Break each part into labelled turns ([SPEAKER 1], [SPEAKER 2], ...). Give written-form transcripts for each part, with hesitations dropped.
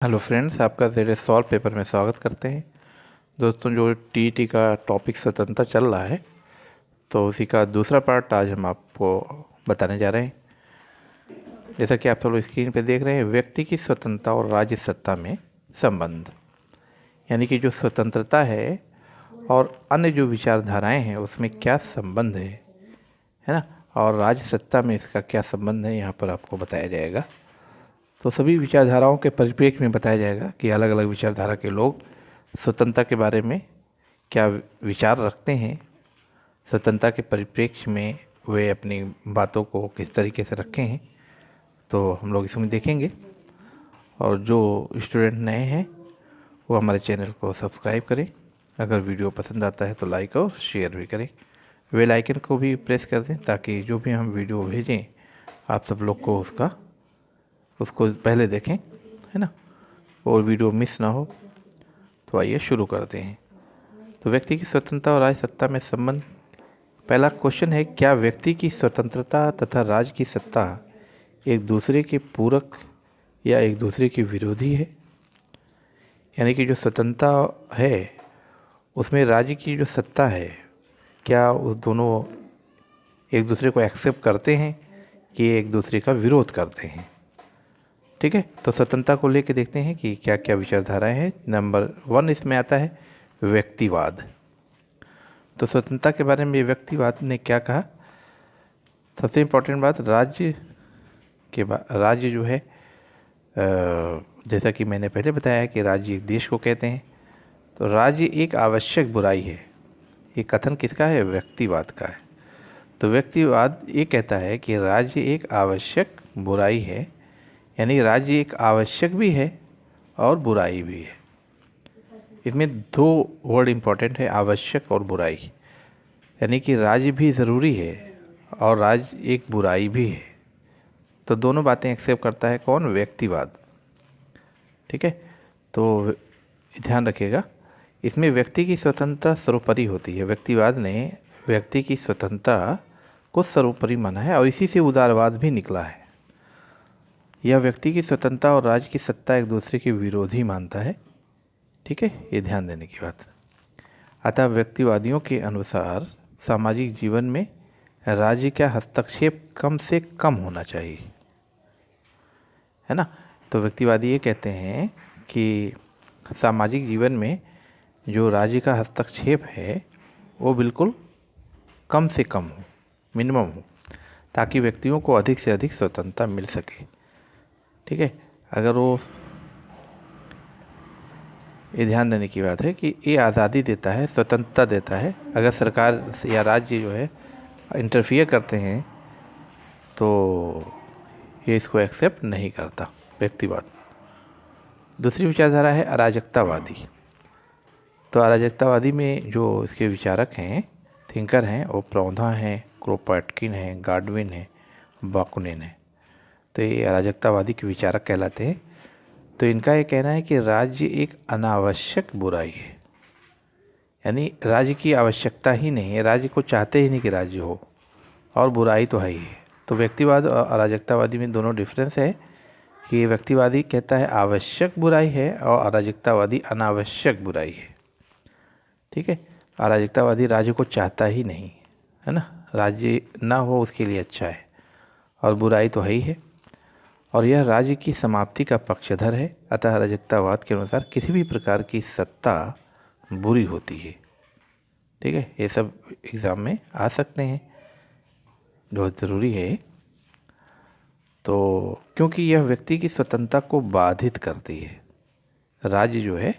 [SPEAKER 1] Hello friends, आपका ज़ेरे solve paper में स्वागत करते हैं। दोस्तों, जो टीईटी का टॉपिक स्वतंत्रता चल रहा है, तो उसी का दूसरा पार्ट आज हम आपको बताने जा रहे हैं। जैसा कि आप सब लोग स्क्रीन पे देख रहे हैं, व्यक्ति की स्वतंत्रता और राज्य सत्ता में संबंध, यानी कि जो स्वतंत्रता है और अन्य जो विचारधाराएं हैं उसमें क्या संबंध है ना, और राज्य सत्ता में इसका क्या संबंध है, यहाँ पर आपको बताया जाएगा। तो सभी विचारधाराओं के परिप्रेक्ष्य में बताया जाएगा कि अलग अलग विचारधारा के लोग स्वतंत्रता के बारे में क्या विचार रखते हैं, स्वतंत्रता के परिप्रेक्ष्य में वे अपनी बातों को किस तरीके से रखे हैं, तो हम लोग इसमें देखेंगे। और जो स्टूडेंट नए हैं वो हमारे चैनल को सब्सक्राइब करें। अगर वीडियो पसंद आता है तो लाइक और शेयर भी करें। बेल आइकन को भी प्रेस कर दें ताकि जो भी हम वीडियो भेजें आप सब लोग को उसको पहले देखें, है ना, और वीडियो मिस ना हो। तो आइए शुरू करते हैं। तो व्यक्ति की स्वतंत्रता और राज्य सत्ता में संबंध। पहला क्वेश्चन है, क्या व्यक्ति की स्वतंत्रता तथा राज्य की सत्ता एक दूसरे के पूरक या एक दूसरे के विरोधी है? यानी कि जो स्वतंत्रता है उसमें राज्य की जो सत्ता है, क्या उस दोनों एक दूसरे को एक्सेप्ट करते हैं कि एक दूसरे का विरोध करते हैं? ठीक है, तो स्वतंत्रता को लेकर देखते हैं कि क्या क्या विचारधाराएं हैं। नंबर 1 इसमें आता है व्यक्तिवाद। तो स्वतंत्रता के बारे में व्यक्तिवाद ने क्या कहा? सबसे इम्पोर्टेंट बात, राज्य जो है, जैसा कि मैंने पहले बताया कि राज्य एक देश को कहते हैं, तो राज्य एक आवश्यक बुराई है। ये कथन किसका है? व्यक्तिवाद का है। तो व्यक्तिवाद ये कहता है कि राज्य एक आवश्यक बुराई है, यानी राज्य एक आवश्यक भी है और बुराई भी है। इसमें दो वर्ड इम्पोर्टेंट है, आवश्यक और बुराई। यानी कि राज्य भी ज़रूरी है और राज्य एक बुराई भी है। तो दोनों बातें एक्सेप्ट करता है कौन? व्यक्तिवाद। ठीक है, तो ध्यान रखिएगा, इसमें व्यक्ति की स्वतंत्रता सर्वोपरि होती है। व्यक्तिवाद ने व्यक्ति की स्वतंत्रता को सर्वोपरि माना है और इसी से उदारवाद भी निकला है। यह व्यक्ति की स्वतंत्रता और राज्य की सत्ता एक दूसरे के विरोधी मानता है। ठीक है, ये ध्यान देने की बात। अतः व्यक्तिवादियों के अनुसार सामाजिक जीवन में राज्य का हस्तक्षेप कम से कम होना चाहिए, है ना। तो व्यक्तिवादी ये कहते हैं कि सामाजिक जीवन में जो राज्य का हस्तक्षेप है वो बिल्कुल कम से कम हो, मिनिमम हो, ताकि व्यक्तियों को अधिक से अधिक स्वतंत्रता मिल सके। ठीक है, अगर वो, ये ध्यान देने की बात है कि ये आज़ादी देता है, स्वतंत्रता देता है। अगर सरकार या राज्य जो है इंटरफियर करते हैं तो ये इसको एक्सेप्ट नहीं करता, व्यक्तिवाद। दूसरी विचारधारा है अराजकतावादी। तो अराजकतावादी में जो इसके विचारक हैं, थिंकर हैं, वो प्रौधा हैं, क्रोपॉटकिन हैं, गाडविन हैं, बाकुनिन हैं। तो ये अराजकतावादी के विचारक कहलाते हैं। तो इनका ये कहना है कि राज्य एक अनावश्यक बुराई है, यानी राज्य की आवश्यकता ही नहीं है, राज्य को चाहते ही नहीं कि राज्य हो, और बुराई तो है ही है। तो व्यक्तिवाद और अराजकतावादी में दोनों डिफरेंस है कि व्यक्तिवादी कहता है आवश्यक बुराई है और अराजकतावादी अनावश्यक बुराई है। ठीक है, अराजकतावादी राज्य को चाहता ही नहीं, है ना, राज्य ना हो उसके लिए अच्छा है, और बुराई तो है ही है, और यह राज्य की समाप्ति का पक्षधर है। अतः अराजकतावाद के अनुसार किसी भी प्रकार की सत्ता बुरी होती है। ठीक है, ये सब एग्ज़ाम में आ सकते हैं, बहुत ज़रूरी है। तो क्योंकि यह व्यक्ति की स्वतंत्रता को बाधित करती है, राज्य जो है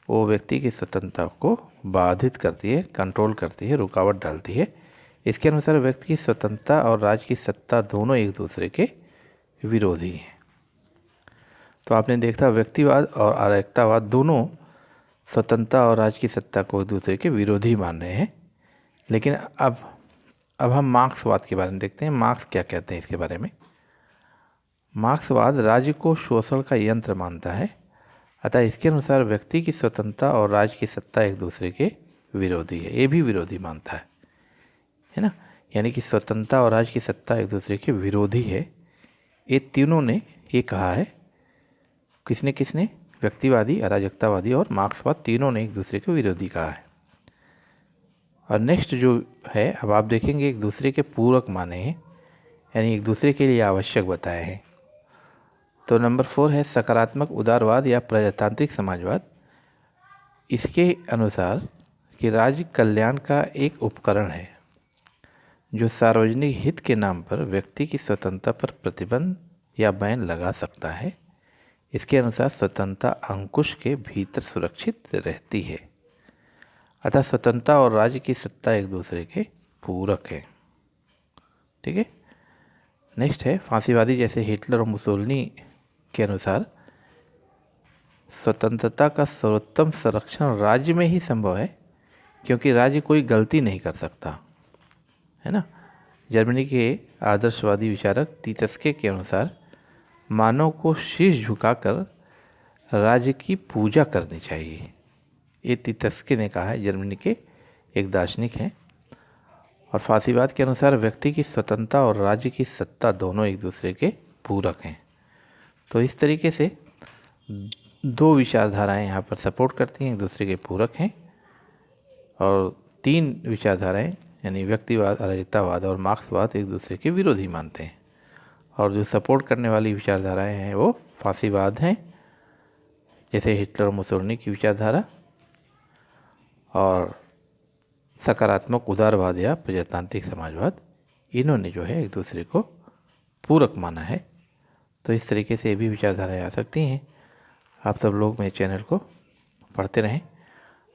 [SPEAKER 1] वो व्यक्ति की स्वतंत्रता को बाधित करती है, कंट्रोल करती है, रुकावट डालती है। इसके अनुसार व्यक्ति की स्वतंत्रता और राज्य की सत्ता दोनों एक दूसरे के विरोधी हैं। तो आपने देखा, व्यक्तिवाद और अराजकतावाद दोनों स्वतंत्रता और राज्य की सत्ता को एक दूसरे के विरोधी मान रहे हैं। लेकिन अब हम मार्क्सवाद के बारे में देखते हैं। मार्क्स क्या कहते हैं इसके बारे में। मार्क्सवाद राज्य को शोषण का यंत्र मानता है। अतः इसके अनुसार व्यक्ति की स्वतंत्रता और राज्य की सत्ता एक दूसरे के विरोधी है, ये भी विरोधी मानता है ना। यानी कि स्वतंत्रता और राज्य की सत्ता एक दूसरे के विरोधी है, ये तीनों ने ये कहा है किसने किसने? व्यक्तिवादी, अराजकतावादी और मार्क्सवाद तीनों ने एक दूसरे के विरोधी कहा है। और नेक्स्ट जो है, अब आप देखेंगे एक दूसरे के पूरक माने हैं, यानी एक दूसरे के लिए आवश्यक बताए हैं। तो नंबर 4 है सकारात्मक उदारवाद या प्रजातांत्रिक समाजवाद। इसके अनुसार कि राज्य कल्याण का एक उपकरण है जो सार्वजनिक हित के नाम पर व्यक्ति की स्वतंत्रता पर प्रतिबंध या बैन लगा सकता है। इसके अनुसार स्वतंत्रता अंकुश के भीतर सुरक्षित रहती है। अतः स्वतंत्रता और राज्य की सत्ता एक दूसरे के पूरक हैं। ठीक है। नेक्स्ट है फांसीवादी जैसे हिटलर और मुसोलिनी के अनुसार स्वतंत्रता का सर्वोत्तम संरक्षण राज्य में ही संभव है, क्योंकि राज्य कोई गलती नहीं कर सकता, है ना। जर्मनी के आदर्शवादी विचारक तीतस्के के अनुसार मानव को शीश झुकाकर राज्य की पूजा करनी चाहिए। ये तीतस्के ने कहा है, जर्मनी के एक दार्शनिक हैं। और फांसीवाद के अनुसार व्यक्ति की स्वतंत्रता और राज्य की सत्ता दोनों एक दूसरे के पूरक हैं। तो इस तरीके से दो विचारधाराएं यहाँ पर सपोर्ट करती हैं, एक दूसरे के पूरक हैं, और 3 विचारधाराएं यानी व्यक्तिवाद, अराजकतावाद और मार्क्सवाद एक दूसरे के विरोधी मानते हैं। और जो सपोर्ट करने वाली विचारधाराएं हैं वो फांसीवाद हैं, जैसे हिटलर और मुसोलिनी की विचारधारा, और सकारात्मक उदारवाद या प्रजातांत्रिक समाजवाद, इन्होंने जो है एक दूसरे को पूरक माना है। तो इस तरीके से ये भी विचारधाराएं आ सकती हैं। आप सब लोग मेरे चैनल को पढ़ते रहें।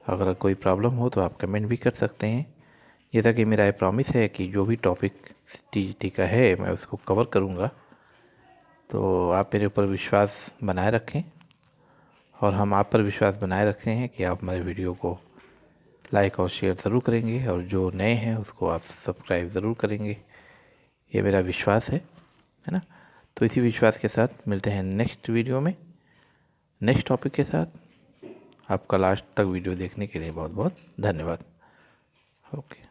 [SPEAKER 1] अगर कोई प्रॉब्लम हो तो आप कमेंट भी कर सकते हैं। जैसा कि मेरा प्रॉमिस है कि जो भी टॉपिक टीजीटी का है मैं उसको कवर करूँगा, तो आप मेरे ऊपर विश्वास बनाए रखें, और हम आप पर विश्वास बनाए रखते हैं कि आप हमारे वीडियो को लाइक और शेयर ज़रूर करेंगे, और जो नए हैं उसको आप सब्सक्राइब ज़रूर करेंगे। ये मेरा विश्वास है ना। तो इसी विश्वास के साथ मिलते हैं नेक्स्ट वीडियो में नेक्स्ट टॉपिक के साथ। आपका लास्ट तक वीडियो देखने के लिए बहुत बहुत धन्यवाद। ओके।